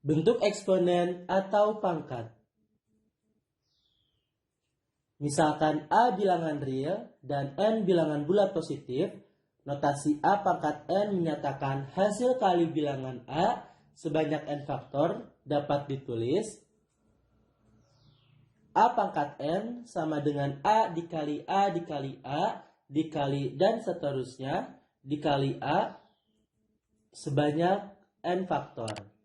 Bentuk eksponen atau pangkat. Misalkan A bilangan real dan N bilangan bulat positif, notasi A pangkat N menyatakan hasil kali bilangan A sebanyak N faktor dapat ditulis A pangkat N sama dengan A dikali A dikali A dikali dan seterusnya dikali A sebanyak N faktor.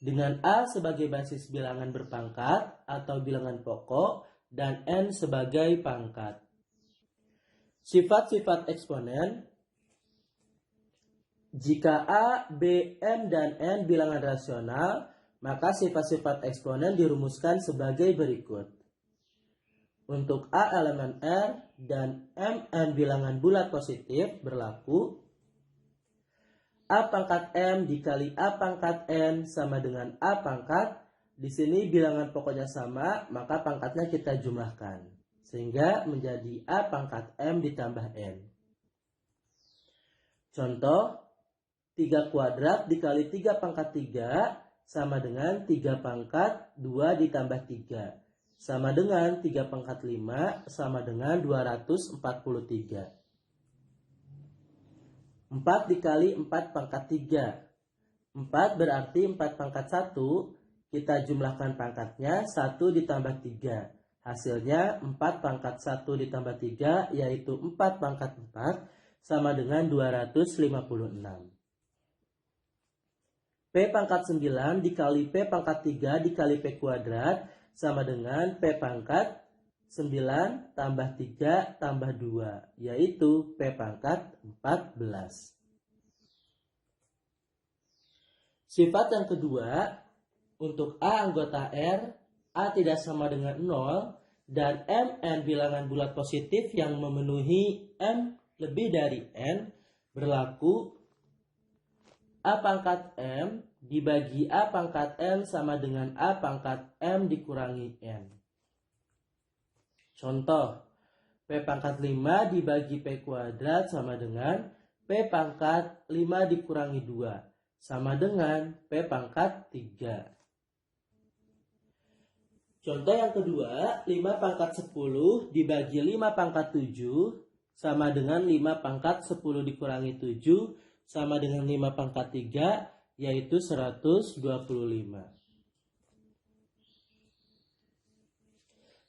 Dengan A sebagai basis bilangan berpangkat atau bilangan pokok dan N sebagai pangkat. Sifat-sifat eksponen. Jika A, B, M, dan N bilangan rasional, maka sifat-sifat eksponen dirumuskan sebagai berikut. Untuk A elemen R dan Mn bilangan bulat positif berlaku A pangkat M dikali A pangkat N sama dengan A pangkat. Di sini bilangan pokoknya sama, maka pangkatnya kita jumlahkan. Sehingga menjadi A pangkat M ditambah N. Contoh, 3 kuadrat dikali 3 pangkat 3 sama dengan 3 pangkat 2 ditambah 3. Sama dengan 3 pangkat 5 sama dengan 243. 4 dikali 4 pangkat 3. 4 berarti 4 pangkat 1. Kita jumlahkan pangkatnya 1 ditambah 3. Hasilnya 4 pangkat 1 ditambah 3 yaitu 4 pangkat 4 sama dengan 256. P pangkat 9 dikali P pangkat 3 dikali P kuadrat sama dengan P pangkat 9 tambah 3 tambah 2, yaitu P pangkat 14. Sifat yang kedua, untuk A anggota R, A tidak sama dengan 0, dan Mn bilangan bulat positif yang memenuhi M lebih dari N, berlaku A pangkat M dibagi A pangkat N sama dengan A pangkat M dikurangi N. Contoh, P pangkat 5 dibagi P kuadrat sama dengan P pangkat 5 dikurangi 2. Sama dengan P pangkat 3. Contoh yang kedua, 5 pangkat 10 dibagi 5 pangkat 7 sama dengan 5 pangkat 10 dikurangi 7 sama dengan 5 pangkat 3, yaitu 125.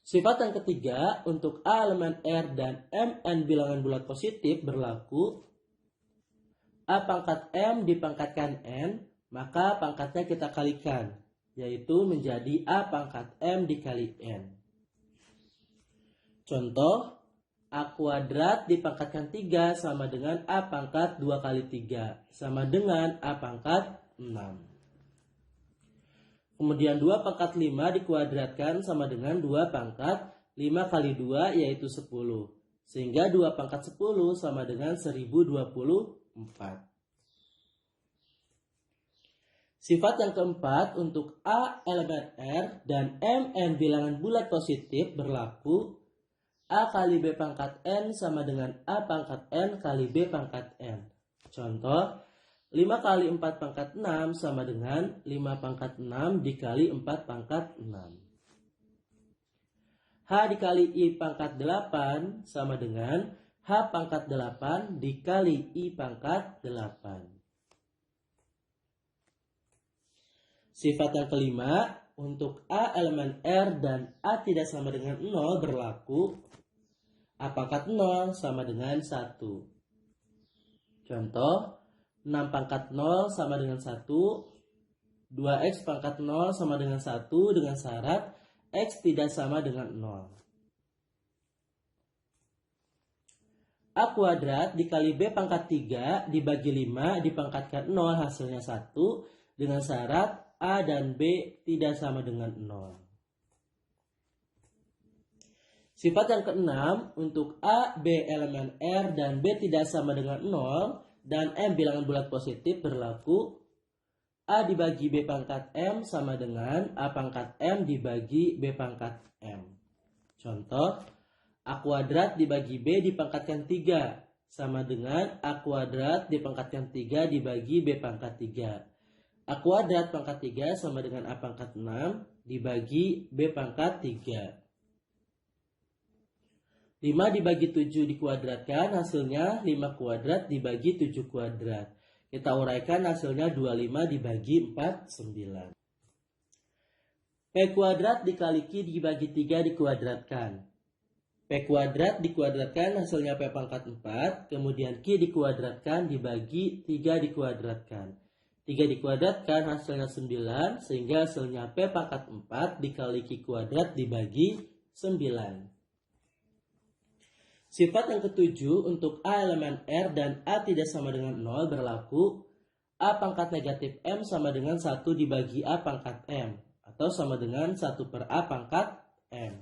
Sifat yang ketiga, untuk A elemen R dan Mn bilangan bulat positif berlaku A pangkat M dipangkatkan N, maka pangkatnya kita kalikan, yaitu menjadi A pangkat M dikali N. Contoh, A kuadrat dipangkatkan 3 sama dengan A pangkat 2 kali 3, sama dengan A pangkat 6. Kemudian 2 pangkat 5 dikuadratkan sama dengan 2 pangkat 5 kali 2 yaitu 10. Sehingga 2 pangkat 10 sama dengan 1024. Sifat yang keempat, untuk A elemen R dan Mn bilangan bulat positif berlaku A kali B pangkat N sama dengan A pangkat N kali B pangkat N. Contoh, 5 kali 4 pangkat 6 sama dengan 5 pangkat 6 dikali 4 pangkat 6. H dikali I pangkat 8 sama dengan H pangkat 8 dikali I pangkat 8. Sifat yang kelima, untuk A elemen R dan A tidak sama dengan 0 berlaku A pangkat 0 sama dengan 1. Contoh, 6 pangkat 0 sama dengan 1, 2x pangkat 0 sama dengan 1 dengan syarat x tidak sama dengan 0. A kuadrat dikali B pangkat 3 dibagi 5 dipangkatkan 0 hasilnya 1 dengan syarat A dan B tidak sama dengan 0. Sifat yang keenam, untuk A, B elemen R dan B tidak sama dengan 0 dan M bilangan bulat positif berlaku A dibagi B pangkat M sama dengan A pangkat M dibagi B pangkat M. Contoh, A kuadrat dibagi B dipangkatkan 3 sama dengan A kuadrat dipangkatkan 3 dibagi B pangkat 3. A kuadrat pangkat 3 sama dengan A pangkat 6 dibagi B pangkat 3. 5 dibagi 7 dikuadratkan, hasilnya 5 kuadrat dibagi 7 kuadrat. Kita uraikan hasilnya 25 dibagi 4, 9. P kuadrat dikali Q dibagi 3 dikuadratkan. P kuadrat dikuadratkan hasilnya P pangkat 4, kemudian Q dikuadratkan dibagi 3 dikuadratkan. 3 dikuadratkan hasilnya 9, sehingga hasilnya P pangkat 4 dikali Q kuadrat dibagi 9. Sifat yang ketujuh, untuk A elemen R dan A tidak sama dengan 0 berlaku A pangkat negatif M sama dengan 1 dibagi A pangkat M, atau sama dengan 1 per A pangkat M.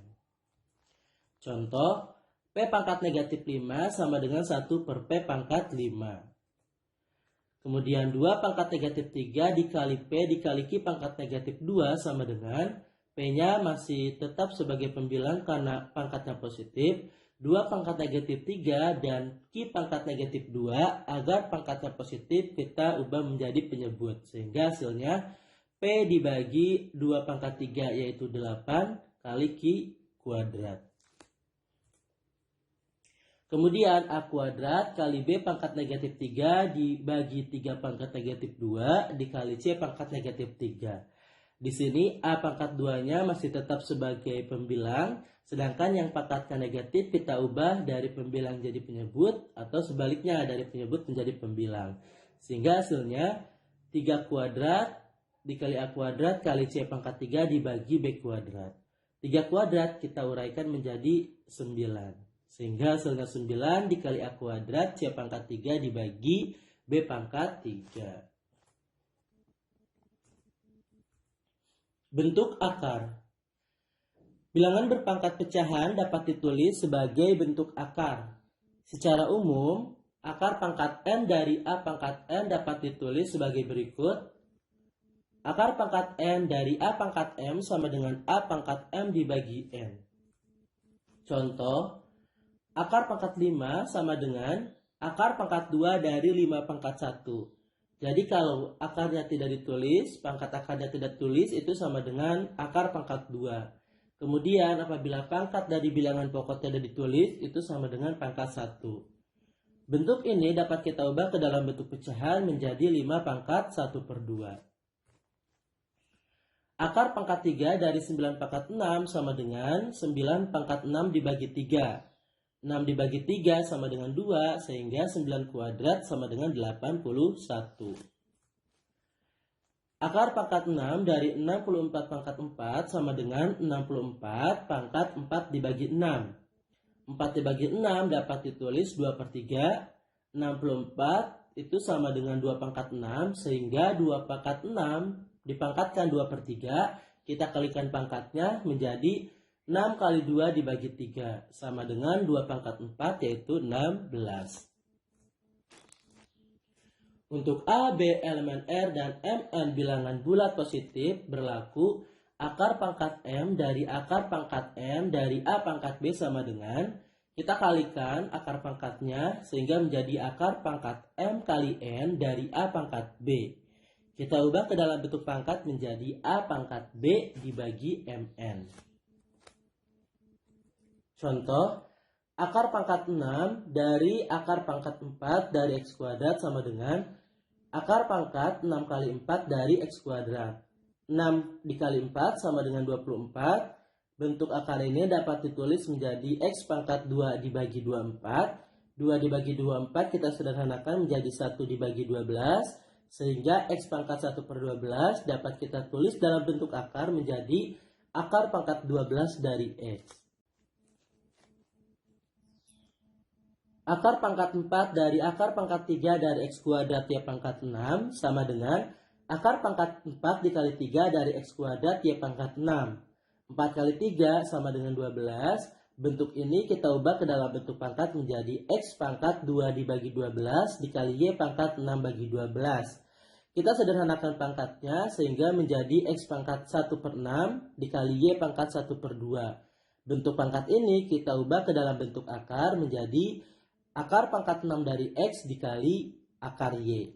Contoh, P pangkat negatif 5 sama dengan 1 per P pangkat 5. Kemudian 2 pangkat negatif 3 dikali P dikali Q pangkat negatif 2 sama dengan P-nya masih tetap sebagai pembilang karena pangkatnya positif. 2 pangkat negatif 3 dan Q pangkat negatif 2, agar pangkatnya positif kita ubah menjadi penyebut. Sehingga hasilnya P dibagi 2 pangkat 3 yaitu 8 kali Q kuadrat. Kemudian A kuadrat kali B pangkat negatif 3 dibagi 3 pangkat negatif 2 dikali C pangkat negatif 3. Di sini A pangkat 2-nya masih tetap sebagai pembilang, sedangkan yang pangkatnya negatif kita ubah dari pembilang jadi penyebut, atau sebaliknya dari penyebut menjadi pembilang. Sehingga hasilnya 3 kuadrat dikali A kuadrat kali C pangkat 3 dibagi B kuadrat. 3 kuadrat kita uraikan menjadi 9. Sehingga hasilnya 9 dikali A kuadrat C pangkat 3 dibagi B pangkat 3. Bentuk akar. Bilangan berpangkat pecahan dapat ditulis sebagai bentuk akar. Secara umum, akar pangkat N dari A pangkat N dapat ditulis sebagai berikut. Akar pangkat N dari A pangkat M sama dengan A pangkat M dibagi N. Contoh, akar pangkat 5 sama dengan akar pangkat 2 dari 5 pangkat 1. Jadi kalau akarnya tidak ditulis, pangkat akarnya tidak tulis, itu sama dengan akar pangkat 2. Kemudian apabila pangkat dari bilangan pokok tidak ditulis, itu sama dengan pangkat 1. Bentuk ini dapat kita ubah ke dalam bentuk pecahan menjadi 5 pangkat 1 per 2. Akar pangkat 3 dari 9 pangkat 6 sama dengan 9 pangkat 6 dibagi 3. 6 dibagi 3 sama dengan 2, sehingga 9 kuadrat sama dengan 81. Akar pangkat 6 dari 64 pangkat 4 sama dengan 64 pangkat 4 dibagi 6. 4 dibagi 6 dapat ditulis 2 per 3. 64 itu sama dengan 2 pangkat 6, sehingga 2 pangkat 6 dipangkatkan 2 per 3. Kita kalikan pangkatnya menjadi 6 kali 2 dibagi 3 sama dengan 2 pangkat 4 yaitu 16. Untuk A, B elemen R dan Mn bilangan bulat positif berlaku akar pangkat M dari akar pangkat M dari A pangkat B sama dengan, kita kalikan akar pangkatnya sehingga menjadi akar pangkat M kali N dari A pangkat B. Kita ubah ke dalam bentuk pangkat menjadi A pangkat B dibagi Mn. Contoh, akar pangkat 6 dari akar pangkat 4 dari X kuadrat sama dengan akar pangkat 6 kali 4 dari X kuadrat. 6 dikali 4 sama dengan 24. Bentuk akar ini dapat ditulis menjadi X pangkat 2 dibagi 24. 2 dibagi 24 kita sederhanakan menjadi 1 dibagi 12. Sehingga X pangkat 1 per 12 dapat kita tulis dalam bentuk akar menjadi akar pangkat 12 dari X. Akar pangkat 4 dari akar pangkat 3 dari X kuadrat Y pangkat 6 sama dengan akar pangkat 4 dikali 3 dari X kuadrat Y pangkat 6. 4 kali 3 sama dengan 12. Bentuk ini kita ubah ke dalam bentuk pangkat menjadi X pangkat 2 dibagi 12 dikali Y pangkat 6 bagi 12. Kita sederhanakan pangkatnya sehingga menjadi X pangkat 1 per 6 dikali Y pangkat 1 per 2. Bentuk pangkat ini kita ubah ke dalam bentuk akar menjadi akar pangkat 6 dari X dikali akar Y.